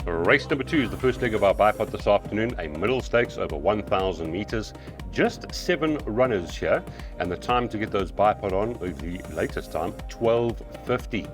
Race number 2 is the first leg of our bipod this afternoon, a middle stakes over 1,000 meters. Just 7 runners here, and the time to get those bipod on, the latest time, 12:50.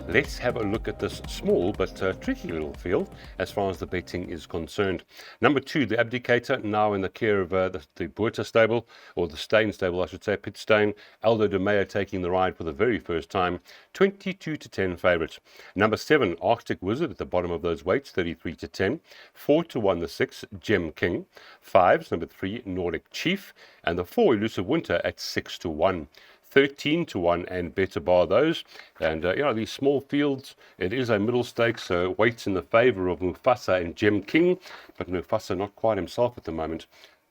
Let's have a look at this small but tricky little field as far as the betting is concerned. Number 2, the Abdicator, now in the care of the Buerta stable, or the Stain stable, I should say, Pit Stain. Aldo de Meyer taking the ride for the very first time, 22-10 favourite. Number 7, Arctic Wizard at the bottom of those weights, 33-10. 4-1, the 6, Gem King. 5's number 3, Nordic Chief, and the 4, Elusive Winter at 6-1. 13-1 and better bar those. And these small fields, it is a middle stakes, so weights in the favour of Mufasa and Gem King, but Mufasa not quite himself at the moment.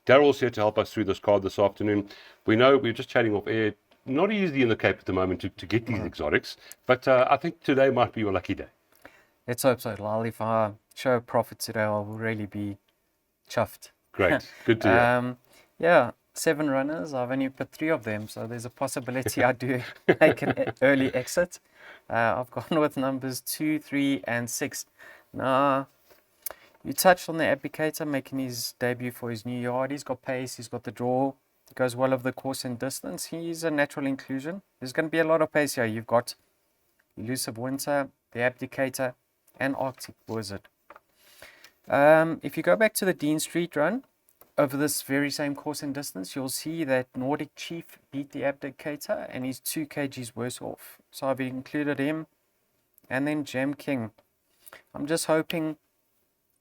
Daryl's here to help us through this card this afternoon. We know we're just chatting off air, not easy in the Cape at the moment to get these exotics, but I think today might be your lucky day. Let's hope so, Lal. If I show a profit today, I will really be chuffed. Great, good to hear. Yeah. 7 runners, I've only put 3 of them, so there's a possibility I do make an early exit. I've gone with numbers 2, 3, and 6. Now, you touched on the Abdicator making his debut for his new yard. He's got pace, he's got the draw, he goes well over the course and distance. He's a natural inclusion. There's going to be a lot of pace here. You've got Elusive Winter, the Abdicator, and Arctic Wizard. If you go back to the Dean Street run, over this very same course and distance, you'll see that Nordic Chief beat the Abdicator and he's 2 kgs worse off. So I've included him. And then Gem King. I'm just hoping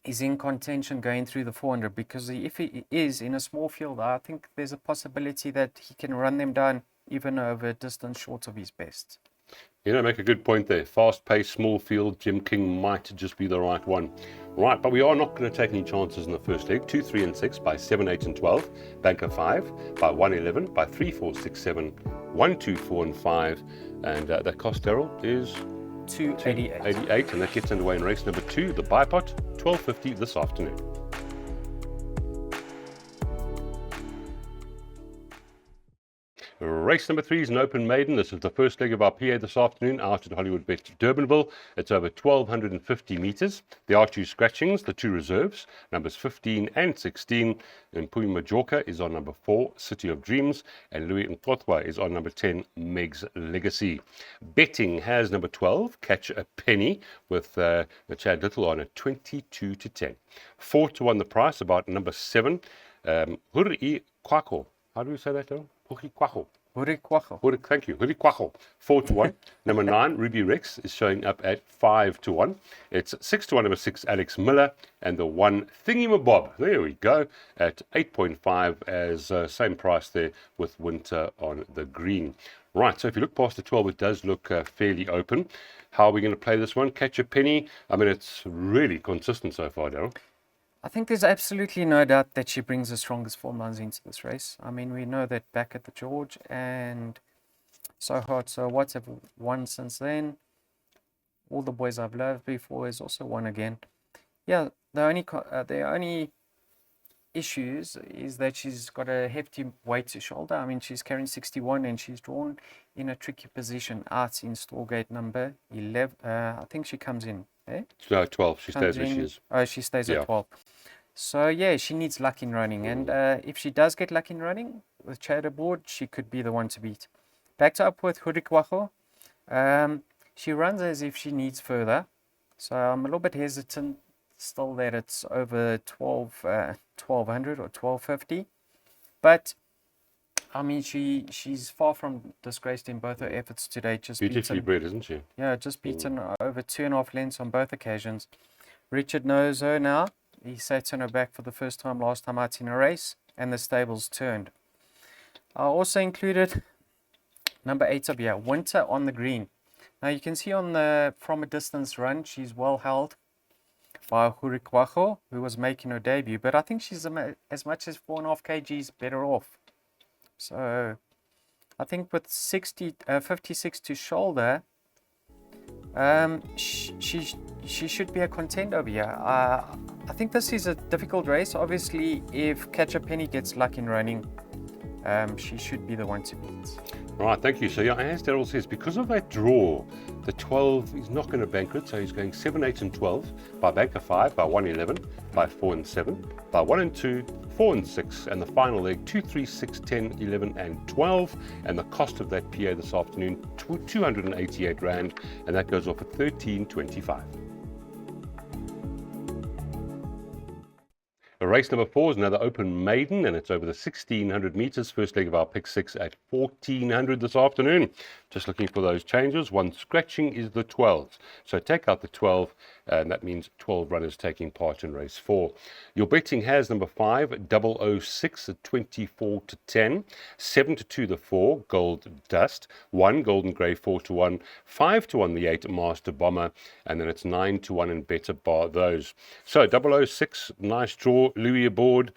he's in contention going through the 400, because if he is in a small field, I think there's a possibility that he can run them down even over a distance short of his best. Make a good point there. Fast pace, small field, Gem King might just be the right one. Right, but we are not going to take any chances in the first leg. 2, 3, and 6 by 7, 8, and 12. Banker 5 by 1, 11 by 3, 4, 6, 7, 1, 2, 4, and 5. And that cost, Daryl, is 288. And that gets underway in race number 2, the bipod, 12:50 this afternoon. Race number 3 is an open maiden. This is the first leg of our PA this afternoon out at Hollywood Bet Durbanville. It's over 1,250 metres. There are 2 scratchings, the 2 reserves, numbers 15 and 16. And Pui Majorca is on number 4, City of Dreams. And Louis Nkotwa is on number 10, Meg's Legacy. Betting has number 12, Catch a Penny, with Chad Little on at 22-10. 4-1 the price, about number 7, Huri Kwako. How do you say that, Daryl? Hurikwaho. Thank you. Hurikwaho. 4-1. Number 9, Ruby Rex, is showing up at 5-1. It's 6-1, number 6, Alex Miller. And the 1, Thingy-mabob. There we go. At 8.5 as same price there with Winter on the green. Right, so if you look past the 12, it does look fairly open. How are we going to play this one? Catch a Penny. I mean, it's really consistent so far, Daryl. I think there's absolutely no doubt that she brings the strongest form lines into this race. I mean, we know that Back at the George and So Hot, So What have won since then. All the Boys I've Loved before has also won again. Yeah, the only issues is that she's got a hefty weight to shoulder. I mean, she's carrying 61 and she's drawn in a tricky position out in Stallgate number 11. I think she comes in. No, 12. She stays where she is. Oh, she stays at 12. So, yeah, she needs luck in running. And if she does get luck in running with Chad aboard, she could be the one to beat. Backed up with Hurikwaho. She runs as if she needs further. So I'm a little bit hesitant still that it's over 1200 or 1250. But, I mean, she's far from disgraced in both her efforts today. Beautifully bred, isn't she? Yeah, just beaten over 2.5 lengths on both occasions. Richard knows her now. He sat on her back for the first time last time out in a race, and the stables turned. I also included number 8 up here, Winter on the green. Now you can see on the from a distance run, she's well held by Hurikwaho, who was making her debut, but I think she's as much as 4.5 kgs better off. So I think with 56 to shoulder, she should be a contender over here. I think this is a difficult race. Obviously, if Catch a Penny gets luck in running, she should be the one to beat. Right, thank you. So, yeah, as Daryl says, because of that draw, The 12 is not going to bankrupt, so he's going 7, 8, and 12 by banker 5, by 1, 11, by 4 and 7, by 1 and 2, 4 and 6, and the final leg 2, 3, 6, 10, 11, and 12. And the cost of that PA this afternoon, 288 Rand, and that goes off at 13.25. Race number 4 is another open maiden, and it's over the 1600 meters. First leg of our pick 6 at 1400 this afternoon. Just looking for those changes. One scratching is the 12. So take out the 12, and that means 12 runners taking part in race 4. Your betting has number 5, 006 at 24 to 10, 7 to 2 the 4, Gold Dust, 1 Golden Grey 4 to 1, 5 to 1 the 8 Master Bomber, and then it's 9 to 1 and better bar those. So 006, nice draw. Louis aboard.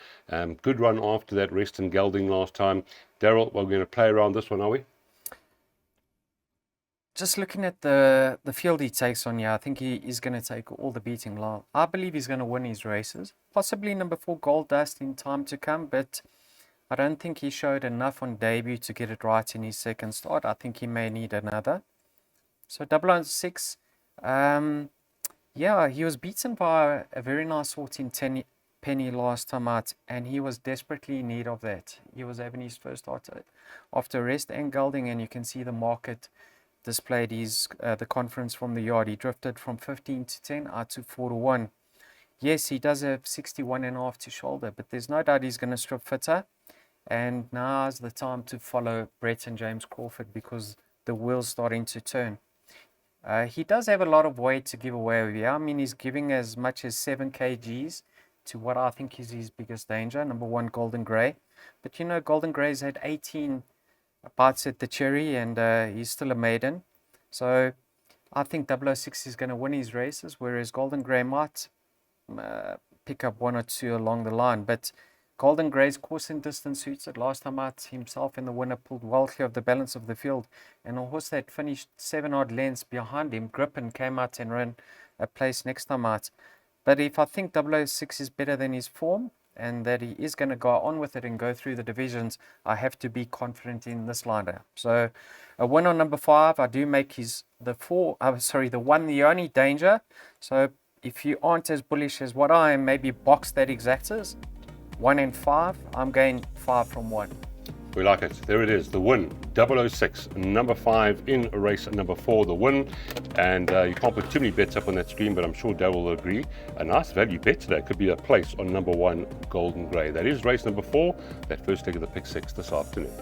Good run after that rest and gelding last time. Daryl, we're going to play around this one, are we? Just looking at the field he takes on here, I think he is going to take all the beating. I believe he's going to win his races. Possibly number 4, Gold Dust, in time to come, but I don't think he showed enough on debut to get it right in his second start. I think he may need another. So 006, yeah, he was beaten by a very nice 14 penny last time out, and he was desperately in need of that. He was having his first start after rest and gelding, and you can see the market displayed his the conference from the yard. He drifted from 15 to 10 out to 4 to 1. Yes, he does have 61.5 to shoulder, but there's no doubt he's going to strip fitter, and now's the time to follow Brett and James Crawford because the wheel's starting to turn. He does have a lot of weight to give away over here. I mean, he's giving as much as 7 kgs to what I think is his biggest danger, number 1, Golden Grey. But you know, Golden Grey's had 18 bites at the cherry, and he's still a maiden. So I think 006 is going to win his races, whereas Golden Grey might pick up 1 or 2 along the line. But Golden Grey's course and distance suits it. Last time out, himself and the winner pulled well clear of the balance of the field, and a horse that finished 7 odd lengths behind him, Grippen, came out and ran a place next time out. But if I think 006 is better than his form and that he is going to go on with it and go through the divisions, I have to be confident in this lineup. So a win on number 5, I do make the 1 the only danger. So if you aren't as bullish as what I am, maybe box that exactas. 1 and 5, I'm going 5 from 1. We like it. There it is, the win. 006, number 5 in race number 4, the win. And you can't put too many bets up on that screen, but I'm sure Darryl will agree. A nice value bet today could be a place on number 1, Golden Grey. That is race number 4, that first leg of the pick 6 this afternoon.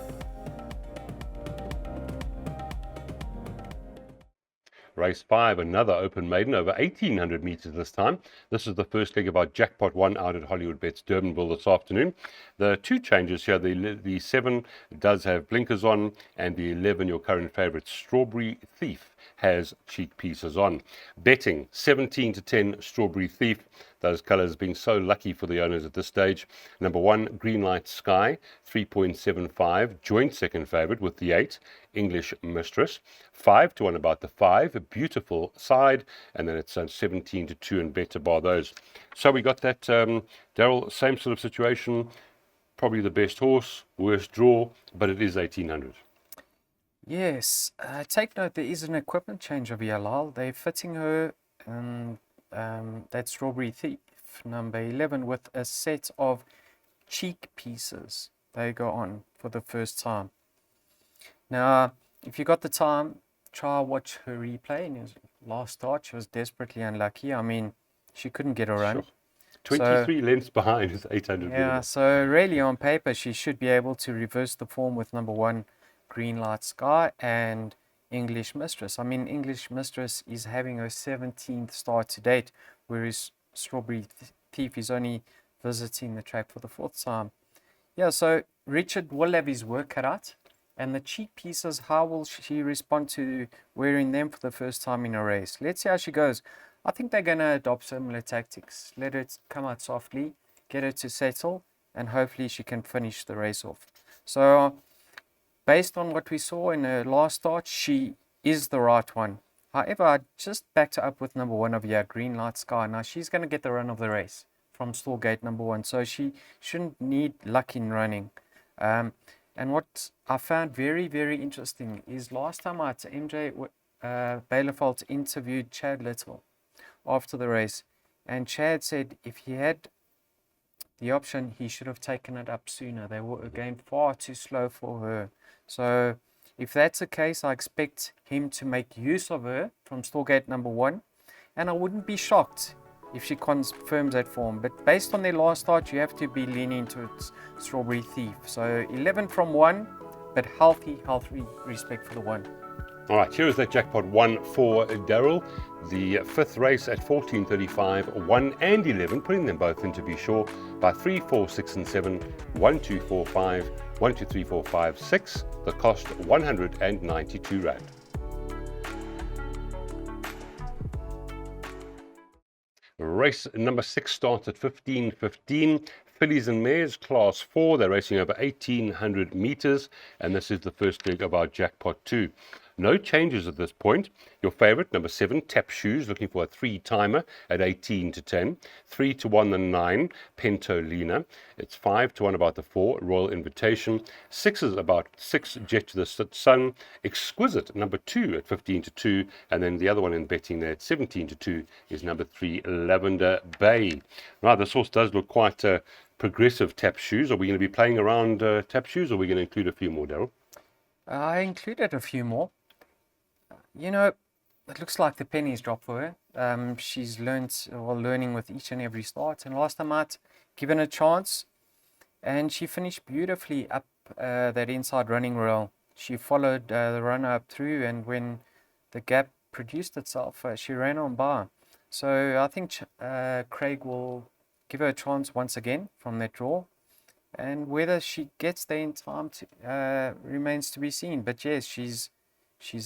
Race 5, another open maiden over 1,800 meters this time. This is the first leg of our Jackpot 1 out at Hollywood Bets Durbanville this afternoon. The 2 changes here, the 7 does have blinkers on, and the 11, your current favorite, Strawberry Thief, has cheek pieces on. Betting 17 to 10, Strawberry Thief. Those colours being so lucky for the owners at this stage. Number 1, Greenlight Sky, 3.75, joint second favourite with the 8, English Mistress. 5 to 1 about the 5, a beautiful side, and then it's 17 to 2 and better bar those. So we got that, Daryl, same sort of situation, probably the best horse, worst draw, but it is 1,800. Yes, take note there is an equipment change of Yalal. They're fitting her that Strawberry Thief, number 11, with a set of cheek pieces. They go on for the first time. Now, if you got the time, try watch her replay. In his last start, she was desperately unlucky. I mean, she couldn't get a run. Sure. 23 lengths behind is 800. Yeah, minimum. so really on paper, she should be able to reverse the form with number 1, Greenlight Sky, and English Mistress. I mean, English Mistress is having her 17th start to date, whereas Strawberry Thief is only visiting the track for the 4th time. Yeah, so Richard will have his work cut out. And the cheek pieces, how will she respond to wearing them for the first time in a race? Let's see how she goes. I think they're going to adopt similar tactics. Let it come out softly, get her to settle, and hopefully she can finish the race off. So based on what we saw in her last start, she is the right one. However, I just backed her up with number 1 of here, Greenlight Sky. Now, she's going to get the run of the race from stall gate number 1, so she shouldn't need luck in running. And what I found very, very interesting is last time out, MJ Bielefeld interviewed Chad Little after the race, and Chad said if he had the option, he should have taken it up sooner. They were again far too slow for her. So if that's the case, I expect him to make use of her from stallgate number 1, and I wouldn't be shocked if she confirms that form. But based on their last start, you have to be leaning towards Strawberry Thief. So 11 from 1, but healthy respect for the 1. All right, here is that jackpot 1 for Daryl. The 5th race at 14.35, 1 and 11, putting them both in to be sure, by 3, 4, 6 and 7, 1, 2, 4, 5, 1, 2, 3, 4, 5, 6. The cost 192 Rand. Race number 6 starts at 15.15. Fillies and Mares, Class 4. They're racing over 1,800 meters, and this is the first leg of our jackpot 2. No changes at this point. Your favorite, number 7, Tap Shoes, looking for a 3-timer at 18 to 10. 3 to 1, the 9, Pentolina. It's 5 to 1 about the 4, Royal Invitation. 6 is about 6, Jet to the Sun. Exquisite, number 2 at 15 to 2. And then the other one in betting there at 17 to 2 is number 3, Lavender Bay. Now, this horse does look quite progressive, Tap Shoes. Are we going to be playing around Tap Shoes, or are we going to include a few more, Daryl? I included a few more. You know, it looks like the pennies dropped for her. She's learning with each and every start. And last time out, given a chance, and she finished beautifully up that inside running rail. She followed the runner up through, and when the gap produced itself, she ran on by. So I think Craig will give her a chance once again from that draw. And whether she gets there in time remains to be seen. But yes, she's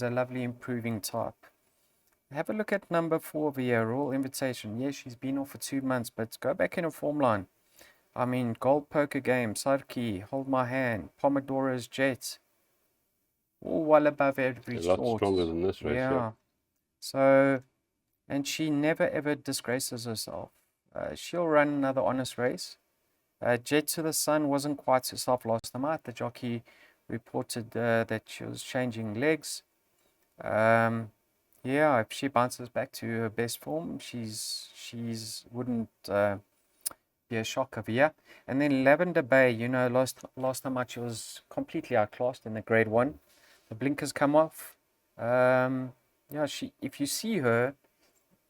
a lovely improving type. Have a look at number 4 over here, Royal Invitation. Yes, she's been off for 2 months, but go back in her form line. I mean, Gold Poker Game, Sarki, Hold My Hand, Pomodora's Jet. All well above average. A lot stronger than this race. Yeah. So, and she never ever disgraces herself. She'll run another honest race. Jet to the Sun wasn't quite herself last time out. The jockey reported that she was changing legs. Yeah, if she bounces back to her best form, she's wouldn't be a shock of here. And then Lavender Bay, you know, last time out she was completely outclassed in the grade 1. The blinkers come off. Yeah, if you see her,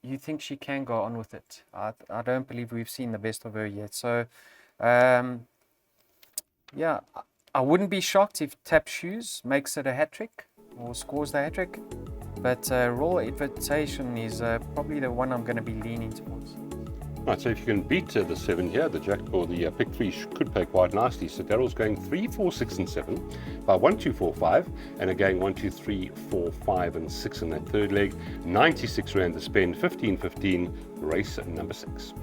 you think she can go on with it. I don't believe we've seen the best of her yet. So, yeah, I wouldn't be shocked if Tap Shoes makes it a hat-trick or scores the hat-trick. But Royal Invitation is probably the one I'm going to be leaning towards. Right, so if you can beat the 7 here, the jack or the pick 3 could pay quite nicely. So Daryl's going 3, 4, 6 and 7 by 1, 2, 4, 5, and again 1, 2, 3, 4, 5 and 6 in that third leg. 96 Rand to spend, 15.15, race number 6.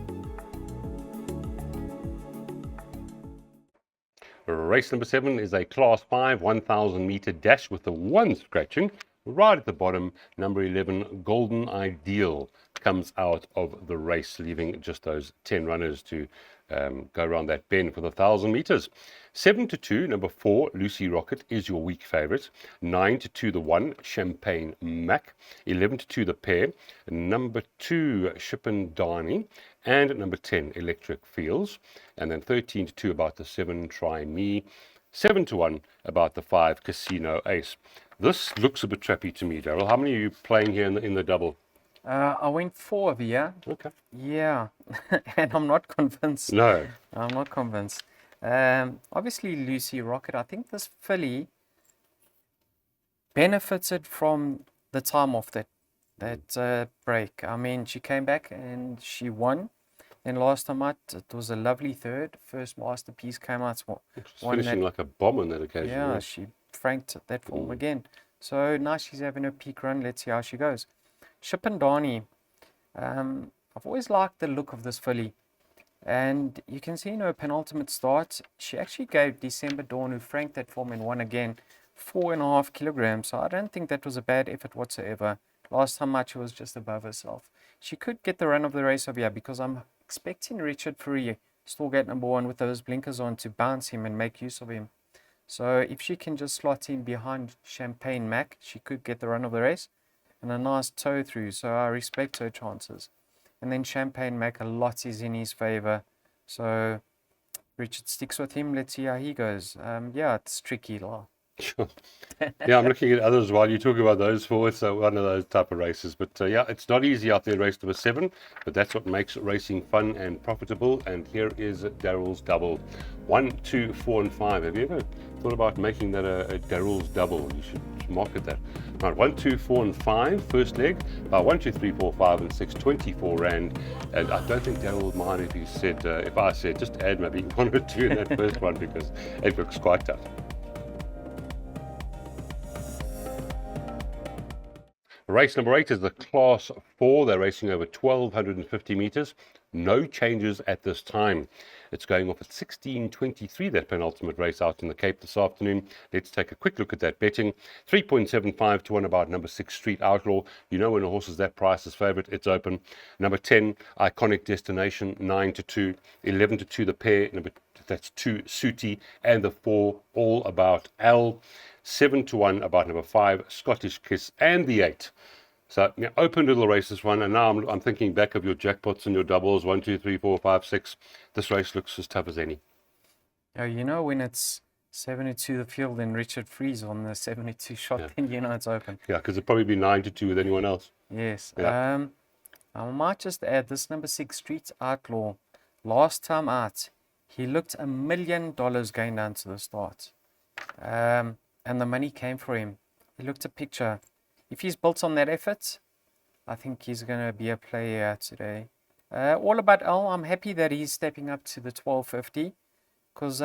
Race number 7 is a Class 5 1,000 meter dash with the 1 scratching. Right at the bottom, number 11, Golden Ideal, comes out of the race, leaving just those 10 runners to go around that bend for the 1,000 meters. 7 to 2, number 4, Lucy Rocket is your weak favorite. 9 to 2, the 1, Champagne Mac. 11 to 2, the pair. Number 2, Shipendani. And number 10, Electric Fields. And then 13 to 2, about the 7, Try Me. 7 to 1, about the 5, Casino Ace. This looks a bit trappy to me, Daryl. How many are you playing here in the double? I went 4 over here. Okay. Yeah, and I'm not convinced. No. I'm not convinced. Obviously, Lucy Rocket, I think this filly benefited from the time off that break. I mean, she came back and she won. And last time out, it was a lovely third. First Masterpiece came out. Finishing like a bomb on that occasion. Yeah, she franked that form again. So now she's having a peak run. Let's see how she goes. Shipendani. I've always liked the look of this filly. And you can see in her penultimate start, she actually gave December Dawn, who franked that form and won again, 4.5 kilograms. So I don't think that was a bad effort whatsoever. Last time out, she was just above herself. She could get the run of the race over here because I'm expecting Richard Fourie, stallgate number 1, with those blinkers on to bounce him and make use of him. So if she can just slot in behind Champagne Mac, she could get the run of the race. and a nice toe through, so I respect her chances. And then Champagne Maker, lots is in his favor, so Richard sticks with him. Let's see how he goes. Yeah, it's tricky, lah. Sure. Yeah, I'm looking at others while you talk about those four. It's one of those type of races. But yeah, it's not easy out there, race number 7. But that's what makes racing fun and profitable. And here is Darrell's double. 1, 2, 4, and 5. Have you ever thought about making that a Darrell's double? You should market that. Right, 1, 2, 4, and 5. First leg. 1, 2, 3, 4, 5, and 6. 24 rand. And I don't think Darrell would mind if he said, if I said, just add maybe 1 or 2 in that first one, because it looks quite tough. Race number 8 is the Class 4. They're racing over 1,250 meters. No changes at this time. It's going off at 16:23, that penultimate race out in the Cape this afternoon. Let's take a quick look at that betting. 3.75 to 1 about number 6, Street Outlaw. You know when a horse is that price is favourite, it's open. Number 10, Iconic Destination, 9 to 2. 11 to 2, the pair. That's 2, Suti. And the 4, All About Al. 7 to 1 about number 5, Scottish Kiss, and the 8. So yeah, open little races one, and now I'm thinking back of your jackpots and your doubles, 1, 2, 3, 4, 5, 6. This race looks as tough as any. Yeah, you know when it's 72 the field and Richard Freeze on the 72 shot, Yeah. then you know it's open. Yeah, because it'd probably be 9 to 2 with anyone else. Yes. Yeah. I might just add this number 6, Street Outlaw. Last time out, he looked $1 million going down to the start. And the money came for him. He looked a picture. If he's built on that effort, I think he's going to be a player today. All About Al, I'm happy that he's stepping up to the 1250, because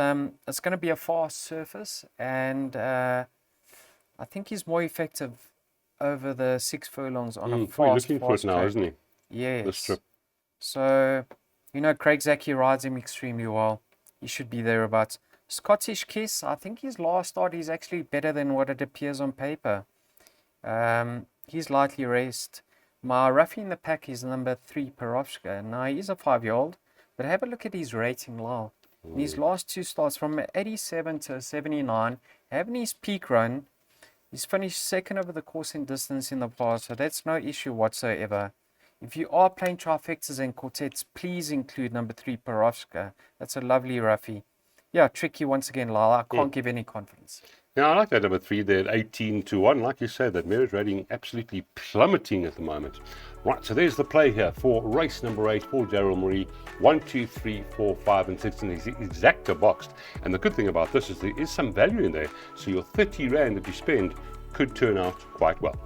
it's going to be a fast surface, and I think he's more effective over the 6 furlongs on a He's looking for it now, track. isn't he? Yes. The strip. So, you know, Craig Zaki rides him extremely well. He should be thereabouts. Scottish Kiss, I think his last start is actually better than what it appears on paper. He's lightly raced. My roughie in the pack is number 3, Perovska. Now, he's a 5-year-old, but have a look at his rating, Lyle. In his last 2 starts, from 87 to 79, having his peak run, he's finished 2nd over the course in distance in the past, so that's no issue whatsoever. If you are playing trifectas and quartets, please include number 3, Perovska. That's a lovely roughie. Yeah, tricky once again, Lyle. I can't give any confidence. Yeah, I like that number 3 there at 18 to 1. Like you said, that merit rating absolutely plummeting at the moment. Right, so there's the play here for race number 8 for Darrell Murray. 1, 2, 3, 4, 5, and 6 in the exacta boxed. And the good thing about this is there is some value in there. So your 30 rand that you spend could turn out quite well.